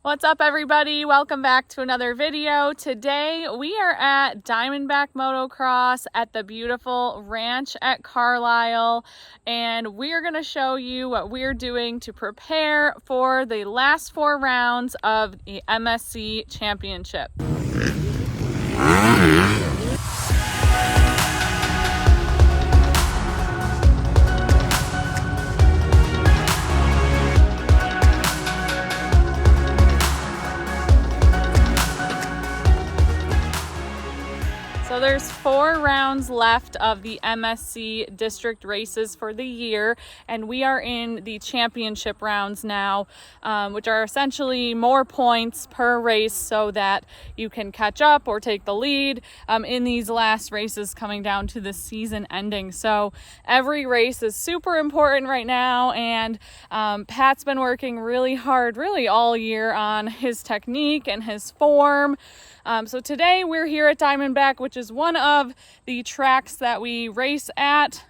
What's up, everybody? Welcome back to another video. Today we are at Diamondback Motocross at the beautiful Ranch at Carlisle, and we're going to show you what we're doing to prepare for the last 4 rounds of the MSC Championship. So there's 4 rounds left of the MSC district races for the year, and we are in the championship rounds now, which are essentially more points per race so that you can catch up or take the lead in these last races coming down to the season ending. So every race is super important right now, and Pat's been working really hard really all year on his technique and his form. So today we're here at Diamondback, which is one of the tracks that we race at.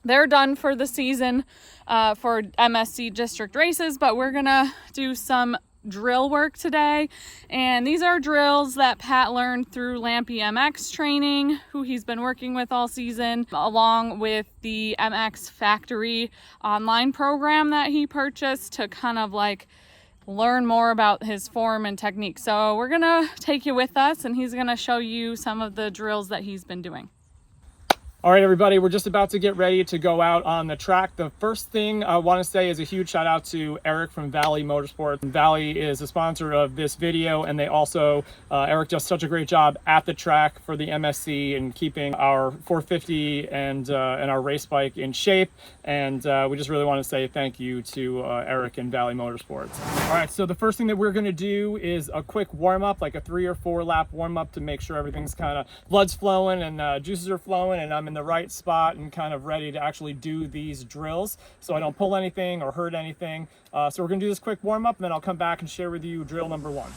They're done for the season for MSC district races, but we're gonna do some drill work today. And these are drills that Pat learned through Lampy MX training, who he's been working with all season, along with the MX Factory online program that he purchased to kind of like learn more about his form and technique. So we're gonna take you with us, and he's gonna show you some of the drills that he's been doing. All right, everybody, we're just about to get ready to go out on the track. The first thing I want to say is a huge shout out to Eric from Valley Motorsports. Valley is a sponsor of this video, and they also, Eric does such a great job at the track for the MSC and keeping our 450 and our race bike in shape. And we just really want to say thank you to Eric and Valley Motorsports. All right, so the first thing that we're going to do is a quick warm up, like a 3 or 4 lap warm up to make sure everything's kind of blood's flowing and juices are flowing, and I'm in the right spot and kind of ready to actually do these drills so I don't pull anything or hurt anything. So we're gonna do this quick warm up, and then I'll come back and share with you drill number 1.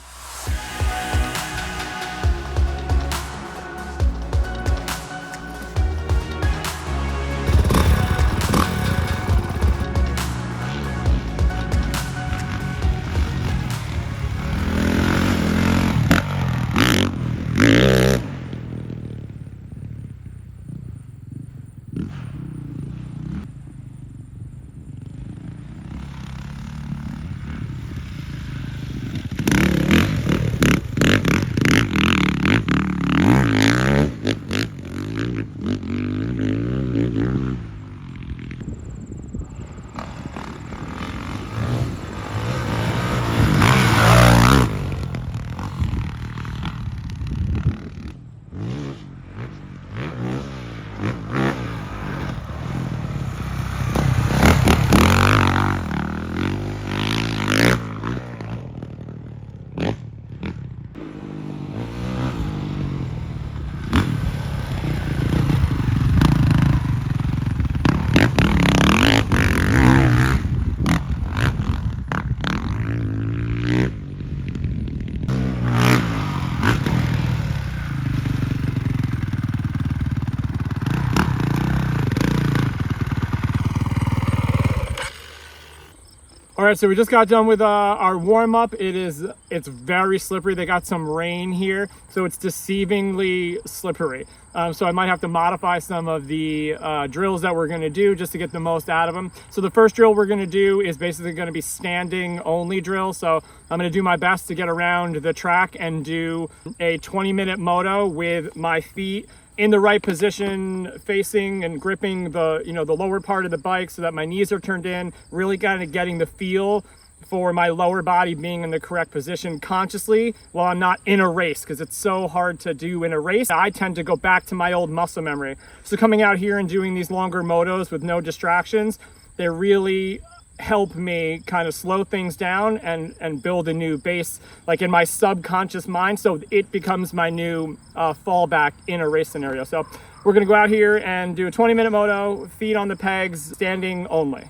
All right, so we just got done with our warm-up. It's very slippery. They got some rain here, so it's deceivingly slippery. So I might have to modify some of the drills that we're gonna do just to get the most out of them. So the first drill we're gonna do is basically gonna be standing only drill. So I'm gonna do my best to get around the track and do a 20-minute moto with my feet in the right position, facing and gripping the lower part of the bike so that my knees are turned in, really kind of getting the feel for my lower body being in the correct position consciously while I'm not in a race, because it's so hard to do in a race. I tend to go back to my old muscle memory. So coming out here and doing these longer motos with no distractions, they really help me kind of slow things down and build a new base, like in my subconscious mind, so it becomes my new fallback in a race scenario. So we're gonna go out here and do a 20-minute moto, feet on the pegs, standing only.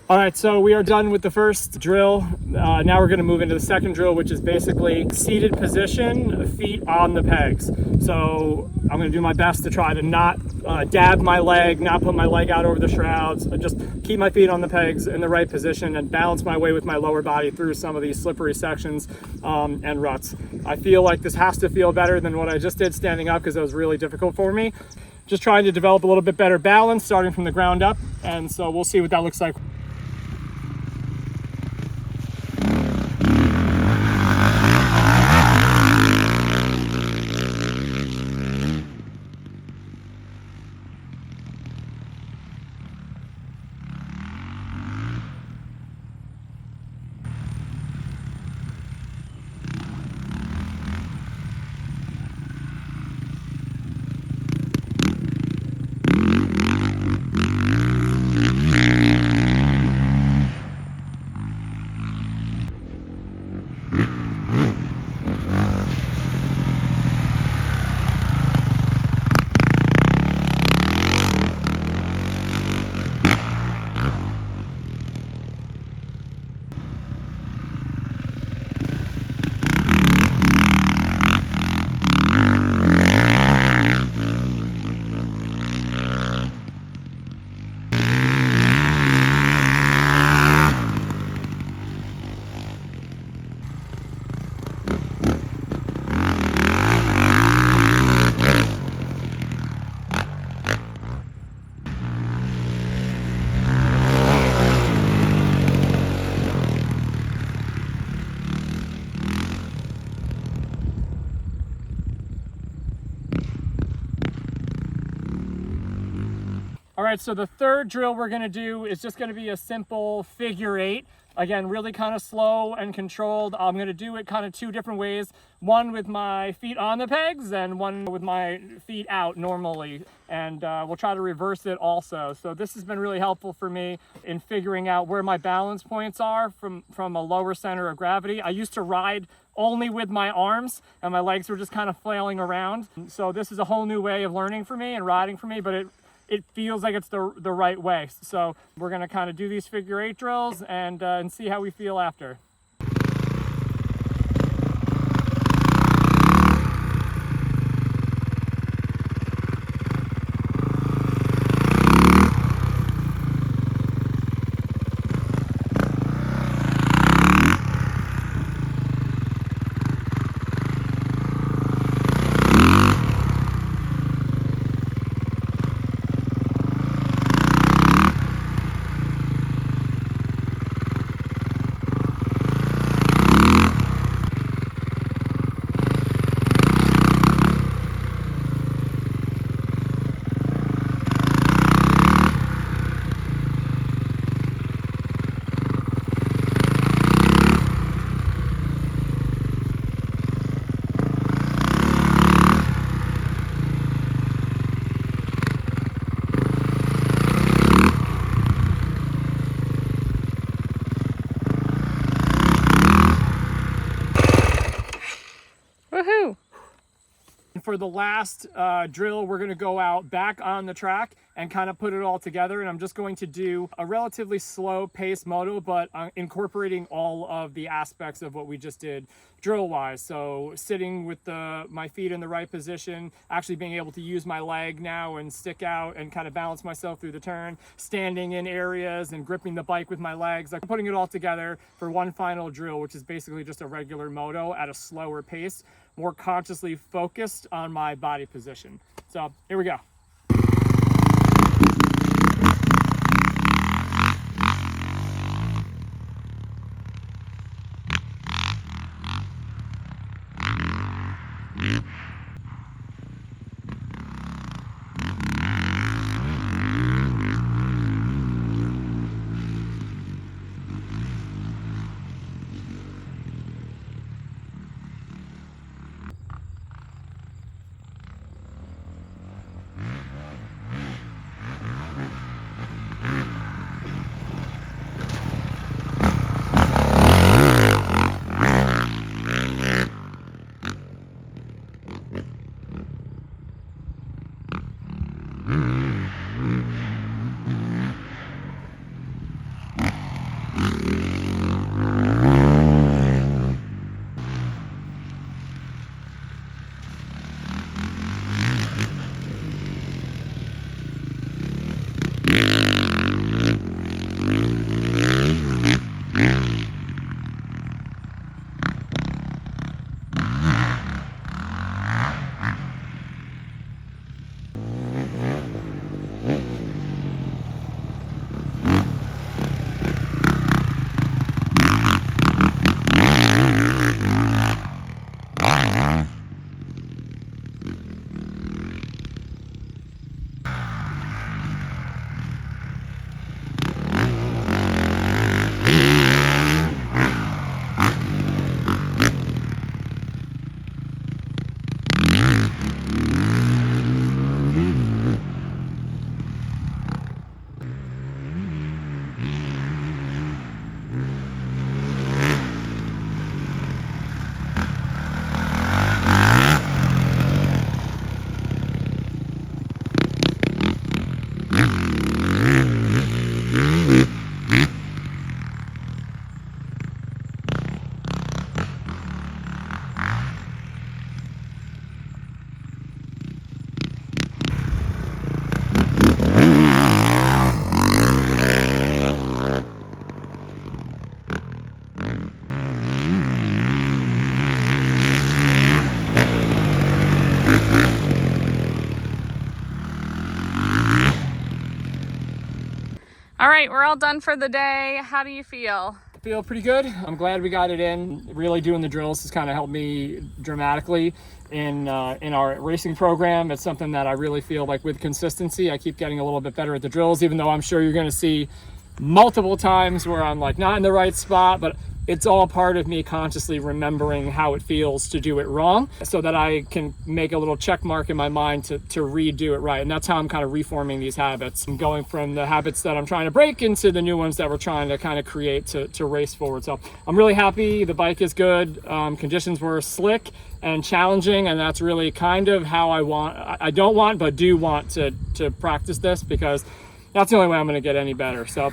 All right, so we are done with the first drill. Now we're going to move into the second drill, which is basically seated position, feet on the pegs. So I'm going to do my best to try to not dab my leg, not put my leg out over the shrouds, just keep my feet on the pegs in the right position and balance my way with my lower body through some of these slippery sections and ruts. I feel like this has to feel better than what I just did standing up because it was really difficult for me. Just trying to develop a little bit better balance starting from the ground up, and so we'll see what that looks like. All right, so the third drill we're gonna do is just gonna be a simple figure eight. Again, really kind of slow and controlled. I'm gonna do it kind of two different ways. One with my feet on the pegs and one with my feet out normally. And we'll try to reverse it also. So this has been really helpful for me in figuring out where my balance points are from a lower center of gravity. I used to ride only with my arms and my legs were just kind of flailing around. So this is a whole new way of learning for me and riding for me, but it feels like it's the right way. So we're gonna kind of do these figure eight drills and see how we feel after. Woohoo! For the last drill, we're going to go out back on the track and kind of put it all together. And I'm just going to do a relatively slow pace moto, but incorporating all of the aspects of what we just did drill wise. So sitting with my feet in the right position, actually being able to use my leg now and stick out and kind of balance myself through the turn, standing in areas and gripping the bike with my legs, like putting it all together for one final drill, which is basically just a regular moto at a slower pace, more consciously focused on my body position. So here we go. All right, we're all done for the day. How do you feel? I feel pretty good. I'm glad we got it in. Really doing the drills has kind of helped me dramatically in our racing program. It's something that I really feel like with consistency, I keep getting a little bit better at the drills, even though I'm sure you're going to see multiple times where I'm like not in the right spot, but it's all part of me consciously remembering how it feels to do it wrong so that I can make a little check mark in my mind to redo it right. And that's how I'm kind of reforming these habits. I'm going from the habits that I'm trying to break into the new ones that we're trying to kind of create to race forward. So I'm really happy. The bike is good. Conditions were slick and challenging, and that's really kind of how I don't want, but do want to practice this, because that's the only way I'm going to get any better. So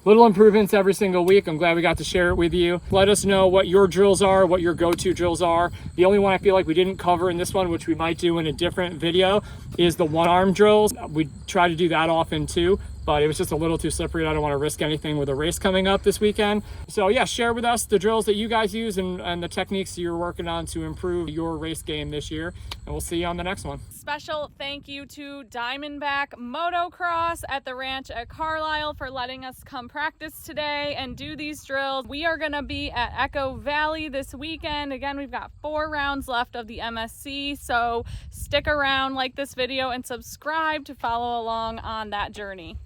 little improvements every single week. I'm glad we got to share it with you. Let us know what your drills are, what your go-to drills are. The only one I feel like we didn't cover in this one, which we might do in a different video, is the one-arm drills. We try to do that often too, but it was just a little too slippery. I don't want to risk anything with a race coming up this weekend. So yeah, share with us the drills that you guys use and the techniques you're working on to improve your race game this year. And we'll see you on the next one. Special thank you to Diamondback Motocross at the Ranch at Carlisle for letting us come practice today and do these drills. We are going to be at Echo Valley this weekend. Again, we've got 4 rounds left of the MSC, so stick around, like this video, and subscribe to follow along on that journey.